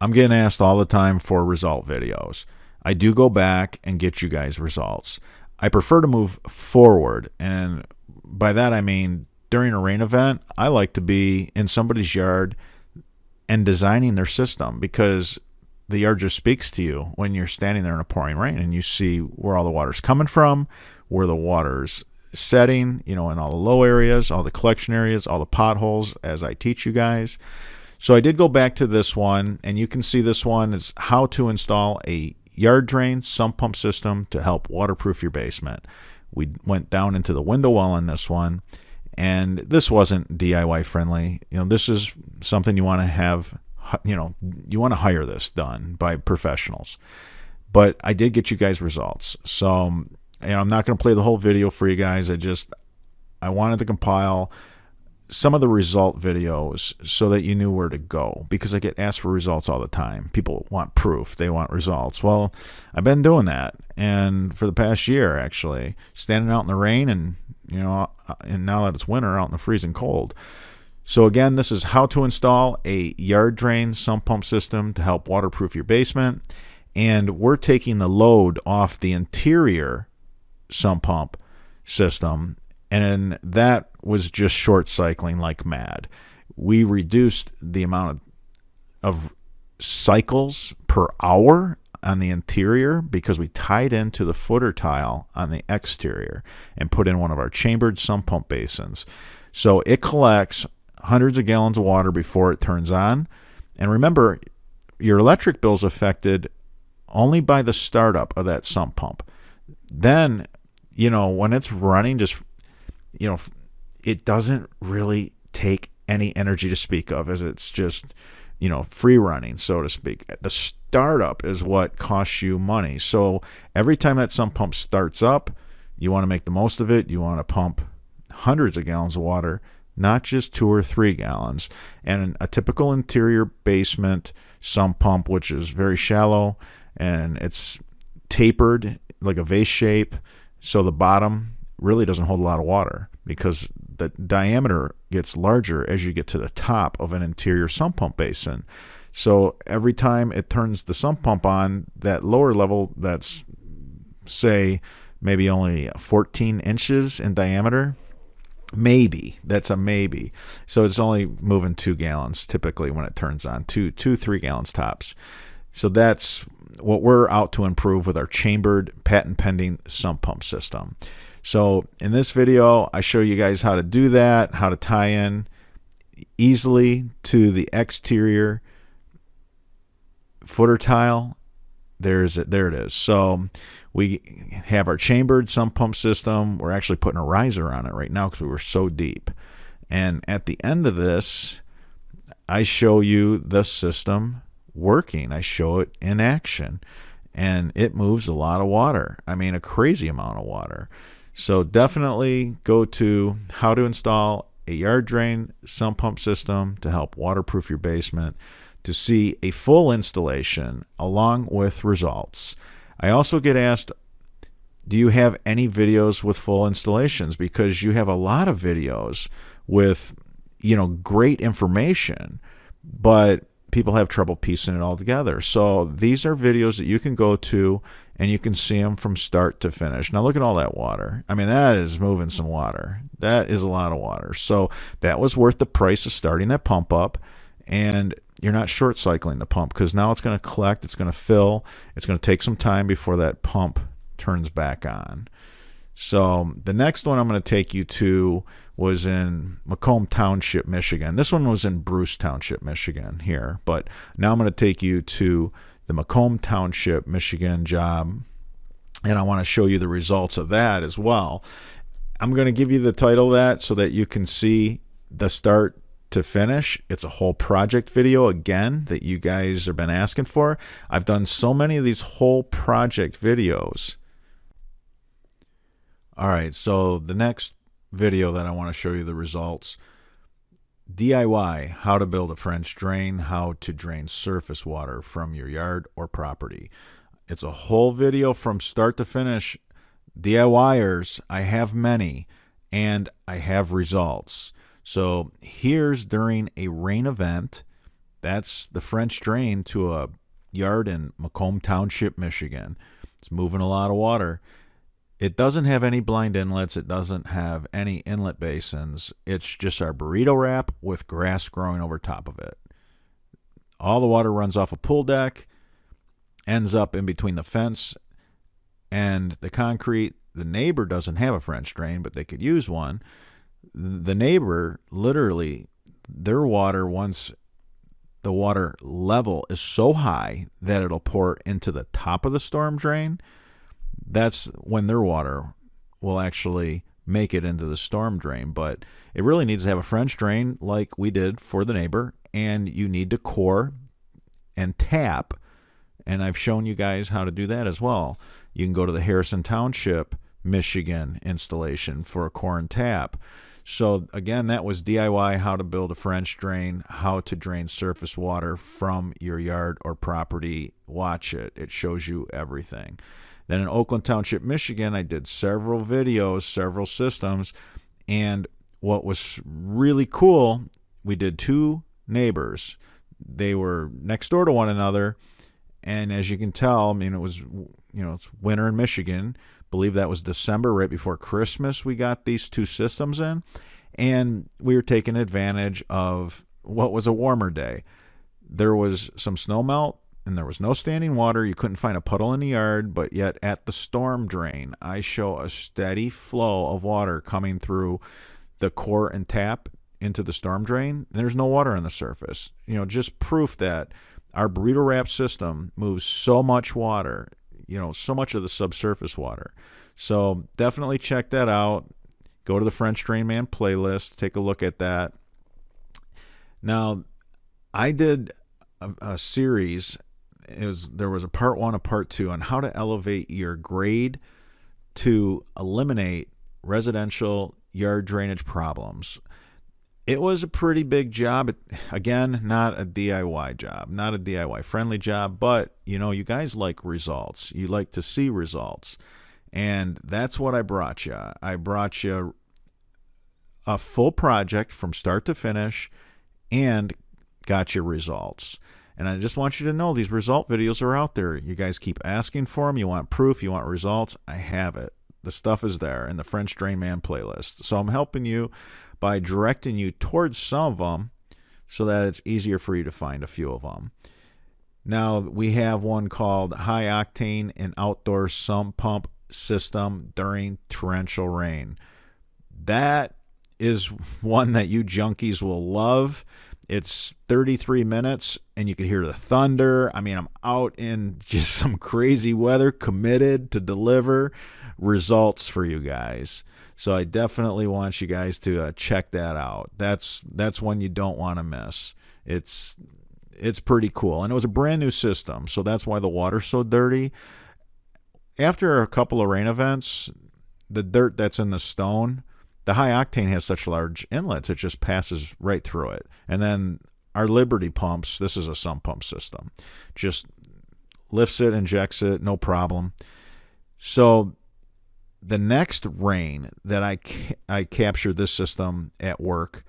I'm getting asked all the time for result videos. I do go back and get you guys results. I prefer to move forward, and by that I mean during a rain event, I like to be in somebody's yard and designing their system, because the yard just speaks to you when you're standing there in a pouring rain and you see where all the water's coming from, where the water's setting, in all the low areas, all the collection areas, all the potholes, as I teach you guys. So I did go back to this one, and you can see this one is how to install a yard drain sump pump system to help waterproof your basement. We went down into the window well on this one, and this wasn't DIY friendly. This is something you want to have, you want to hire this done by professionals. But I did get you guys results. So, I'm not going to play the whole video for you guys. I wanted to compile some of the result videos so that you knew where to go, because I get asked for results all the time. People want proof. They want results. Well, I've been doing that, and for the past year, actually, standing out in the rain and now that it's winter, out in the freezing cold. So again, this is how to install a yard drain sump pump system to help waterproof your basement. And we're taking the load off the interior sump pump system, and that was just short cycling like mad. We reduced the amount of cycles per hour on the interior because we tied into the footer tile on the exterior and put in one of our chambered sump pump basins. So it collects hundreds of gallons of water before it turns on. And remember, your electric bill is affected only by the startup of that sump pump. Then, when it's running, it doesn't really take any energy to speak of, as it's just, free running, so to speak. The startup is what costs you money. So every time that sump pump starts up, you want to make the most of it. You want to pump hundreds of gallons of water, not just 2 or 3 gallons. And a typical interior basement sump pump, which is very shallow and it's tapered like a vase shape, so the bottom really doesn't hold a lot of water, because the diameter gets larger as you get to the top of an interior sump pump basin. So every time it turns the sump pump on, that lower level that's, say, maybe only 14 inches in diameter, that's a maybe. So it's only moving 2 gallons typically when it turns on, 3 gallons tops. So that's what we're out to improve with our chambered patent pending sump pump system. So in this video, I show you guys how to do that, how to tie in easily to the exterior footer tile. There it is. So we have our chambered sump pump system. We're actually putting a riser on it right now because we were so deep. And at the end of this, I show you the system working. I show it in action, and it moves a lot of water. I mean, a crazy amount of water. So definitely go to how to install a yard drain sump pump system to help waterproof your basement to see a full installation along with results. I also get asked, do you have any videos with full installations? Because you have a lot of videos with, great information, but people have trouble piecing it all together. So these are videos that you can go to and you can see them from start to finish. Now look at all that water. I mean, that is moving some water. That is a lot of water. So that was worth the price of starting that pump up. And you're not short cycling the pump, because now it's going to collect, it's going to fill, it's going to take some time before that pump turns back on. So the next one I'm going to take you to was in Macomb Township, Michigan. This one was in Bruce Township, Michigan here, but now I'm going to take you to the Macomb Township, Michigan job, and I want to show you the results of that as well. I'm going to give you the title of that so that you can see the start to finish. It's a whole project video, again, that you guys have been asking for. I've done so many of these whole project videos. All right, so the next video that I want to show you the results: DIY, how to build a French drain, how to drain surface water from your yard or property. It's a whole video from start to finish. DIYers, I have many, and I have results. So here's during a rain event. That's the French drain to a yard in Macomb Township, Michigan. It's moving a lot of water. It doesn't have any blind inlets. It doesn't have any inlet basins. It's just our burrito wrap with grass growing over top of it. All the water runs off a pool deck, ends up in between the fence and the concrete. The neighbor doesn't have a French drain, but they could use one. The neighbor, literally, their water, once the water level is so high that it'll pour into the top of the storm drain, that's when their water will actually make it into the storm drain. But it really needs to have a French drain like we did for the neighbor, and you need to core and tap, and I've shown you guys how to do that as well. You can go to the Harrison Township, Michigan installation for a core and tap. So again, that was DIY, how to build a French drain, how to drain surface water from your yard or property. Watch it. It shows you everything. Then in Oakland Township, Michigan, I did several videos, several systems, and what was really cool, we did 2 neighbors. They were next door to one another, and as you can tell, I mean, it was, it's winter in Michigan. I believe that was December, right before Christmas, we got these 2 systems in, and we were taking advantage of what was a warmer day. There was some snow melt, and there was no standing water. You couldn't find a puddle in the yard, but yet at the storm drain, I show a steady flow of water coming through the core and tap into the storm drain. There's no water on the surface. Just proof that our burrito wrap system moves so much water, so much of the subsurface water. So definitely check that out. Go to the French Drain Man playlist. Take a look at that. Now, I did a series. There was a part 1, a part 2 on how to elevate your grade to eliminate residential yard drainage problems. It was a pretty big job. Again, not a DIY job, not a DIY friendly job, but you guys like results. You like to see results. And that's what I brought you. I brought you a full project from start to finish and got you results. And I just want you to know these result videos are out there. You guys keep asking for them. You want proof, you want results. I have it. The stuff is there in the French Drain Man playlist. So I'm helping you by directing you towards some of them so that it's easier for you to find a few of them. Now, we have one called High Octane and Outdoor Sump Pump System During Torrential Rain. That is one that you junkies will love. It's 33 minutes, and you can hear the thunder. I mean, I'm out in just some crazy weather, committed to deliver results for you guys. So I definitely want you guys to check that out. That's one you don't want to miss. It's pretty cool. And it was a brand new system, so that's why the water's so dirty. After a couple of rain events, the dirt that's in the stone, the High Octane has such large inlets, it just passes right through it. And then our Liberty pumps, this is a sump pump system, just lifts it, injects it, no problem. So the next rain that I captured this system at work,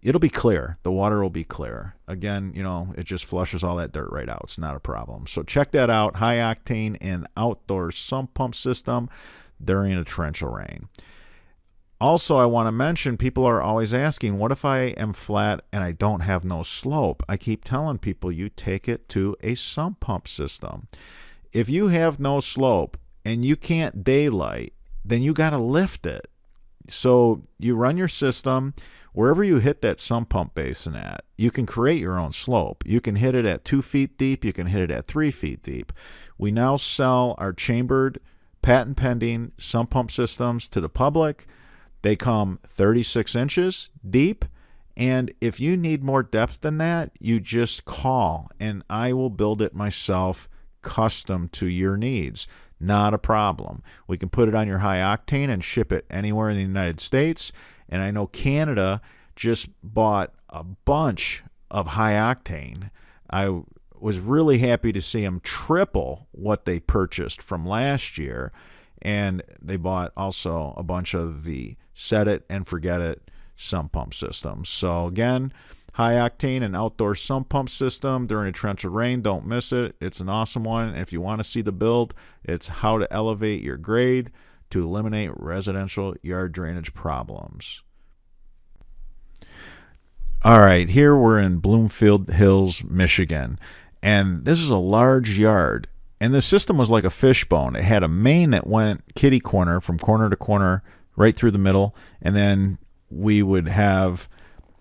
it'll be clear. The water will be clear. Again, it just flushes all that dirt right out. It's not a problem. So check that out, High Octane and Outdoor Sump Pump System during a torrential rain. Also, I want to mention, people are always asking, what if I am flat and I don't have no slope? I keep telling people, you take it to a sump pump system. If you have no slope and you can't daylight, then you got to lift it. So you run your system, wherever you hit that sump pump basin at, you can create your own slope. You can hit it at 2 feet deep. You can hit it at 3 feet deep. We now sell our chambered, patent pending sump pump systems to the public. They come 36 inches deep, and if you need more depth than that, you just call, and I will build it myself custom to your needs. Not a problem. We can put it on your High Octane and ship it anywhere in the United States, and I know Canada just bought a bunch of High Octane. I was really happy to see them triple what they purchased from last year, and they bought also a bunch of the set it and forget it sump pump systems. So again, high octane and outdoor sump pump system during a torrential rain. Don't miss it. It's an awesome one. And if you want to see the build, it's how to elevate your grade to eliminate residential yard drainage problems. All right, here we're in Bloomfield Hills, Michigan, and this is a large yard, and the system was like a fishbone. It had a main that went kitty corner from corner to corner right through the middle, and then we would have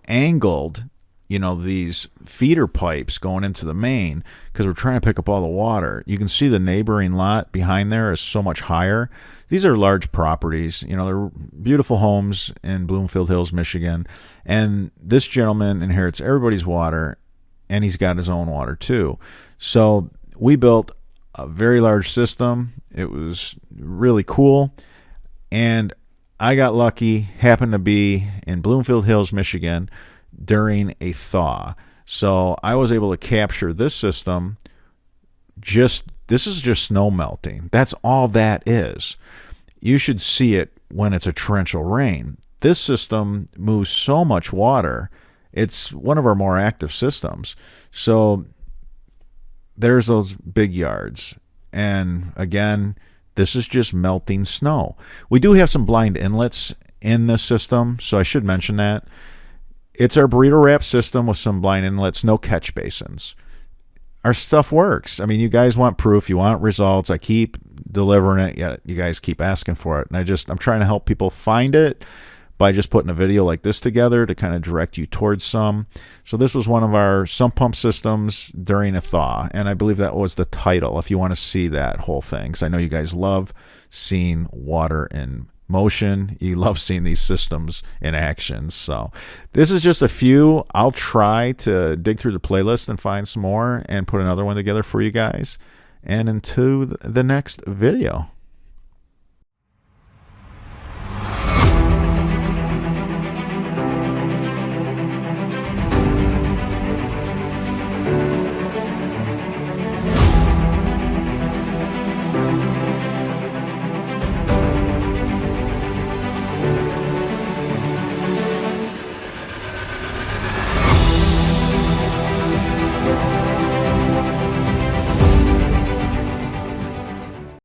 angled, these feeder pipes going into the main because we're trying to pick up all the water. You can see the neighboring lot behind there is so much higher. These are large properties. They're beautiful homes in Bloomfield Hills, Michigan. And this gentleman inherits everybody's water, and he's got his own water too. So we built a very large system. It was really cool. And I got lucky, happened to be in Bloomfield Hills, Michigan during a thaw. So I was able to capture this system. This is just snow melting. That's all that is. You should see it when it's a torrential rain. This system moves so much water. It's one of our more active systems. So there's those big yards. And again, this is just melting snow. We do have some blind inlets in this system, so I should mention that. It's our burrito wrap system with some blind inlets, no catch basins. Our stuff works. I mean, you guys want proof, you want results. I keep delivering it, yet you guys keep asking for it. And I'm trying to help people find it by just putting a video like this together to kind of direct you towards some. So this was one of our sump pump systems during a thaw, and I believe that was the title if you want to see that whole thing, because I know you guys love seeing water in motion. You love seeing these systems in action. So this is just a few. I'll try to dig through the playlist and find some more and put another one together for you guys. And into the next video.